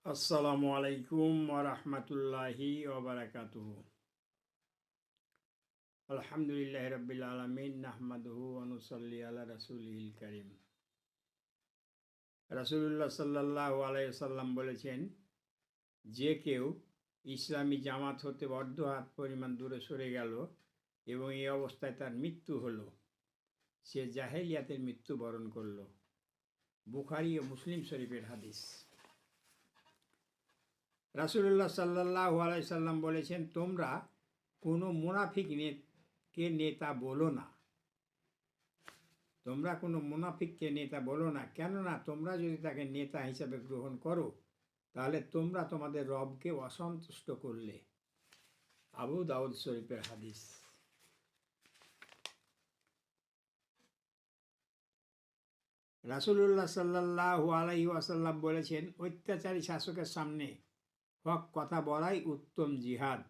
আসসালামু আলাইকুম ওয়া রাহমাতুল্লাহি ওয়া বারাকাতুহু। আলহামদুলিল্লাহি রাব্বিল আলামিন নাহমাদুহু ওয়া নুসাল্লি আলা রাসূলিল কারীম। রাসূলুল্লাহ সাল্লাল্লাহু আলাইহি ওয়াসাল্লাম বলেছেন, যে কেউ ইসলামী জামাত হতে অর্ধ হাত পরিমাণ দূরে সরে গেল এবং এই অবস্থায় তার মৃত্যু হলো, সে জাহেলিয়াতের মৃত্যু বরণ করল। বুখারী ও মুসলিম শরীফের হাদিস। রাসূলুল্লাহ সাল্লাল্লাহু আলাইহি সাল্লাম বলেছেন, তোমরা কোনো মুনাফিককে নেতা বলো না। তোমরা কোনো মুনাফিককে নেতা বলো না, কেননা তোমরা যদি তাকে নেতা হিসাবে গ্রহণ করো তাহলে তোমরা তোমাদের রবকে অসন্তুষ্ট করলে। আবু দাউদ শরীফের হাদিস। রাসূলুল্লাহ সাল্লাল্লাহু আলাইহি ওয়াসাল্লাম বলেছেন, অত্যাচারী শাসকের সামনে হক কথা বলাই উত্তম জিহাদ।